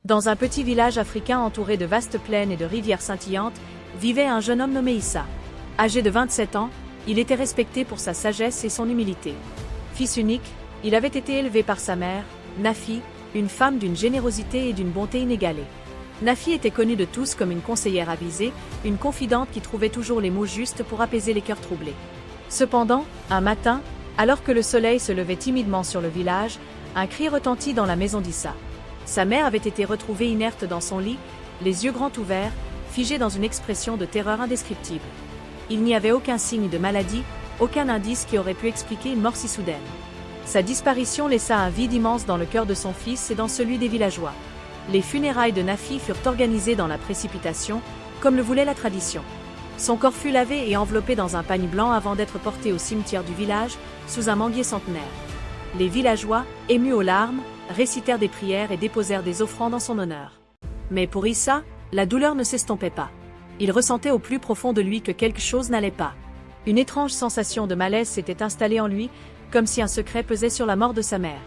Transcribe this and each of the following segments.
Dans un petit village africain entouré de vastes plaines et de rivières scintillantes, vivait un jeune homme nommé Issa. Âgé de 27 ans, il était respecté pour sa sagesse et son humilité. Fils unique, il avait été élevé par sa mère, Nafi, une femme d'une générosité et d'une bonté inégalée. Nafi était connue de tous comme une conseillère avisée, une confidente qui trouvait toujours les mots justes pour apaiser les cœurs troublés. Cependant, un matin, alors que le soleil se levait timidement sur le village, un cri retentit dans la maison d'Issa. Sa mère avait été retrouvée inerte dans son lit, les yeux grands ouverts, figée dans une expression de terreur indescriptible. Il n'y avait aucun signe de maladie, aucun indice qui aurait pu expliquer une mort si soudaine. Sa disparition laissa un vide immense dans le cœur de son fils et dans celui des villageois. Les funérailles de Nafi furent organisées dans la précipitation, comme le voulait la tradition. Son corps fut lavé et enveloppé dans un pagne blanc avant d'être porté au cimetière du village, sous un manguier centenaire. Les villageois, émus aux larmes, récitèrent des prières et déposèrent des offrandes en son honneur. Mais pour Issa, la douleur ne s'estompait pas. Il ressentait au plus profond de lui que quelque chose n'allait pas. Une étrange sensation de malaise s'était installée en lui, comme si un secret pesait sur la mort de sa mère.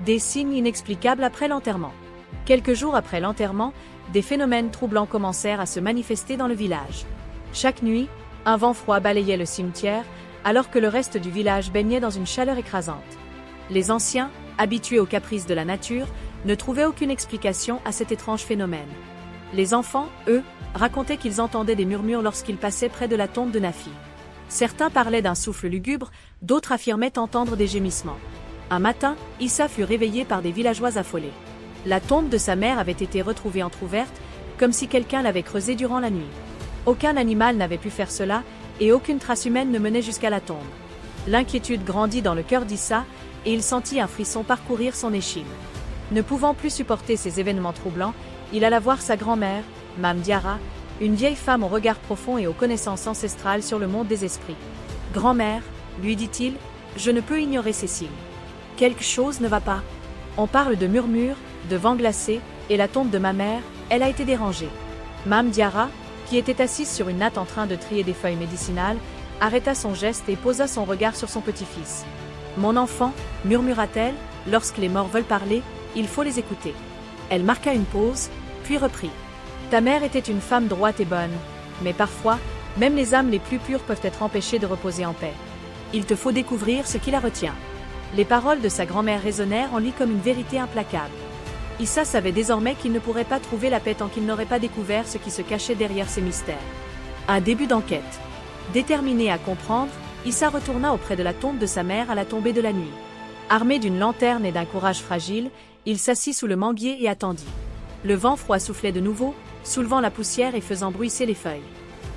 Des signes inexplicables après l'enterrement. Quelques jours après l'enterrement, des phénomènes troublants commencèrent à se manifester dans le village. Chaque nuit, un vent froid balayait le cimetière, alors que le reste du village baignait dans une chaleur écrasante. Les anciens, habitués aux caprices de la nature, ne trouvaient aucune explication à cet étrange phénomène. Les enfants, eux, racontaient qu'ils entendaient des murmures lorsqu'ils passaient près de la tombe de Nafi. Certains parlaient d'un souffle lugubre, d'autres affirmaient entendre des gémissements. Un matin, Issa fut réveillé par des villageois affolés. La tombe de sa mère avait été retrouvée entr'ouverte, comme si quelqu'un l'avait creusée durant la nuit. Aucun animal n'avait pu faire cela, et aucune trace humaine ne menait jusqu'à la tombe. L'inquiétude grandit dans le cœur d'Issa, et il sentit un frisson parcourir son échine. Ne pouvant plus supporter ces événements troublants, il alla voir sa grand-mère, Mame Diarra, une vieille femme au regard profond et aux connaissances ancestrales sur le monde des esprits. « Grand-mère, lui dit-il, je ne peux ignorer ces signes. Quelque chose ne va pas. On parle de murmures, de vent glacé, et la tombe de ma mère, elle a été dérangée. » Mame Diarra, qui était assise sur une natte en train de trier des feuilles médicinales, arrêta son geste et posa son regard sur son petit-fils. « Mon enfant, murmura-t-elle, lorsque les morts veulent parler, il faut les écouter. » Elle marqua une pause, puis reprit. « Ta mère était une femme droite et bonne, mais parfois, même les âmes les plus pures peuvent être empêchées de reposer en paix. Il te faut découvrir ce qui la retient. » Les paroles de sa grand-mère résonnèrent en lui comme une vérité implacable. Issa savait désormais qu'il ne pourrait pas trouver la paix tant qu'il n'aurait pas découvert ce qui se cachait derrière ces mystères. Un début d'enquête. Déterminé à comprendre, Issa retourna auprès de la tombe de sa mère à la tombée de la nuit. Armé d'une lanterne et d'un courage fragile, il s'assit sous le manguier et attendit. Le vent froid soufflait de nouveau, soulevant la poussière et faisant bruisser les feuilles.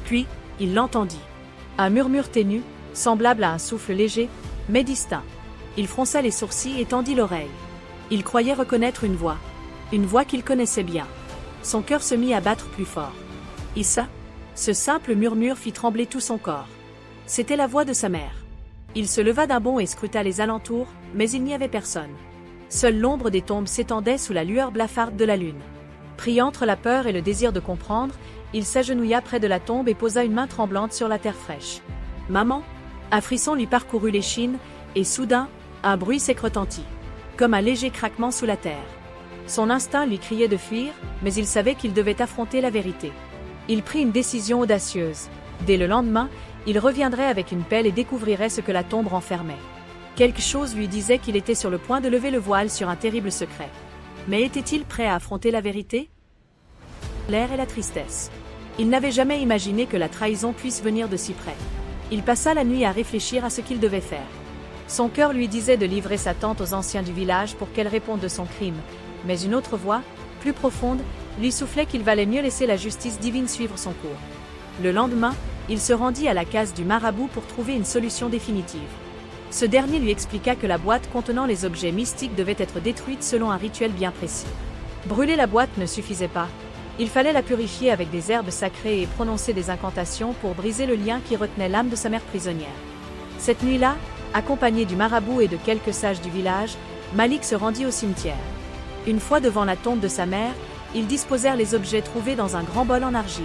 Puis, il l'entendit. Un murmure ténu, semblable à un souffle léger, mais distinct. Il fronça les sourcils et tendit l'oreille. Il croyait reconnaître une voix qu'il connaissait bien. Son cœur se mit à battre plus fort. Issa, ce simple murmure fit trembler tout son corps. C'était la voix de sa mère. Il se leva d'un bond et scruta les alentours, mais il n'y avait personne. Seule l'ombre des tombes s'étendait sous la lueur blafarde de la lune. Pris entre la peur et le désir de comprendre, il s'agenouilla près de la tombe et posa une main tremblante sur la terre fraîche. « Maman !» Un frisson lui parcourut l'échine, et soudain, un bruit sec retentit, comme un léger craquement sous la terre. Son instinct lui criait de fuir, mais il savait qu'il devait affronter la vérité. Il prit une décision audacieuse. Dès le lendemain, il reviendrait avec une pelle et découvrirait ce que la tombe renfermait. Quelque chose lui disait qu'il était sur le point de lever le voile sur un terrible secret. Mais était-il prêt à affronter la vérité? L'air et la tristesse. Il n'avait jamais imaginé que la trahison puisse venir de si près. Il passa la nuit à réfléchir à ce qu'il devait faire. Son cœur lui disait de livrer sa tante aux anciens du village pour qu'elle réponde de son crime, mais une autre voix, plus profonde, lui soufflait qu'il valait mieux laisser la justice divine suivre son cours. Le lendemain, il se rendit à la case du marabout pour trouver une solution définitive. Ce dernier lui expliqua que la boîte contenant les objets mystiques devait être détruite selon un rituel bien précis. Brûler la boîte ne suffisait pas. Il fallait la purifier avec des herbes sacrées et prononcer des incantations pour briser le lien qui retenait l'âme de sa mère prisonnière. Cette nuit-là, accompagné du marabout et de quelques sages du village, Malik se rendit au cimetière. Une fois devant la tombe de sa mère, ils disposèrent les objets trouvés dans un grand bol en argile.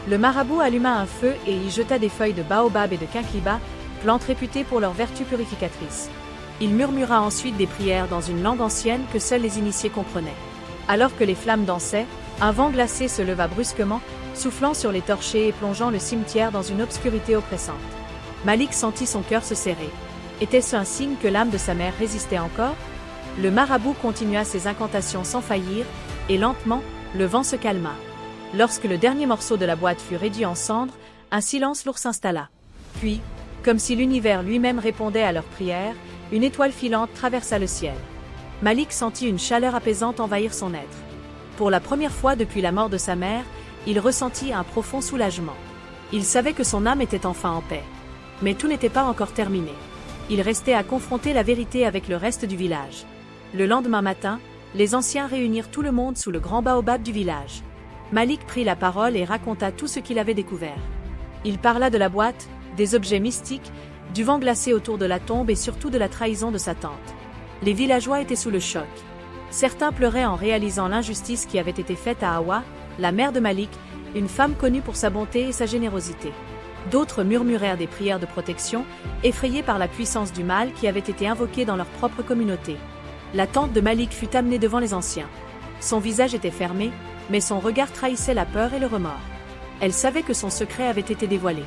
Le marabout alluma un feu et y jeta des feuilles de baobab et de quinquiliba, plantes réputées pour leur vertu purificatrice. Il murmura ensuite des prières dans une langue ancienne que seuls les initiés comprenaient. Alors que les flammes dansaient, un vent glacé se leva brusquement, soufflant sur les torchers et plongeant le cimetière dans une obscurité oppressante. Malik sentit son cœur se serrer. Était-ce un signe que l'âme de sa mère résistait encore? Le marabout continua ses incantations sans faillir, et lentement, le vent se calma. Lorsque le dernier morceau de la boîte fut réduit en cendres, un silence lourd s'installa. Puis, comme si l'univers lui-même répondait à leurs prières, une étoile filante traversa le ciel. Malik sentit une chaleur apaisante envahir son être. Pour la première fois depuis la mort de sa mère, il ressentit un profond soulagement. Il savait que son âme était enfin en paix. Mais tout n'était pas encore terminé. Il restait à confronter la vérité avec le reste du village. Le lendemain matin, les anciens réunirent tout le monde sous le grand baobab du village. Malik prit la parole et raconta tout ce qu'il avait découvert. Il parla de la boîte, des objets mystiques, du vent glacé autour de la tombe et surtout de la trahison de sa tante. Les villageois étaient sous le choc. Certains pleuraient en réalisant l'injustice qui avait été faite à Hawa, la mère de Malik, une femme connue pour sa bonté et sa générosité. D'autres murmurèrent des prières de protection, effrayés par la puissance du mal qui avait été invoquée dans leur propre communauté. La tante de Malik fut amenée devant les anciens. Son visage était fermé, mais son regard trahissait la peur et le remords. Elle savait que son secret avait été dévoilé.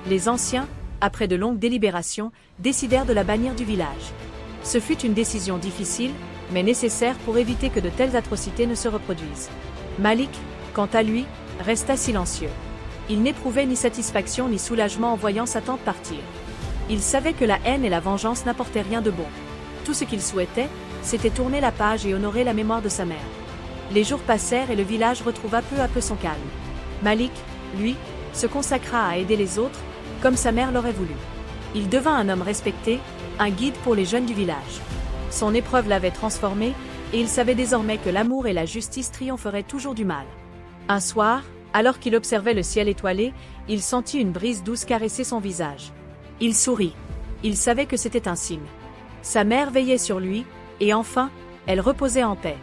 Les anciens, après de longues délibérations, décidèrent de la bannir du village. Ce fut une décision difficile, mais nécessaire pour éviter que de telles atrocités ne se reproduisent. Malik, quant à lui, resta silencieux. Il n'éprouvait ni satisfaction ni soulagement en voyant sa tante partir. Il savait que la haine et la vengeance n'apportaient rien de bon. Tout ce qu'il souhaitait, c'était tourner la page et honorer la mémoire de sa mère. Les jours passèrent et le village retrouva peu à peu son calme. Malik, lui, se consacra à aider les autres, comme sa mère l'aurait voulu. Il devint un homme respecté, un guide pour les jeunes du village. Son épreuve l'avait transformé, et il savait désormais que l'amour et la justice triompheraient toujours du mal. Un soir, alors qu'il observait le ciel étoilé, il sentit une brise douce caresser son visage. Il sourit. Il savait que c'était un signe. Sa mère veillait sur lui, et enfin, elle reposait en paix.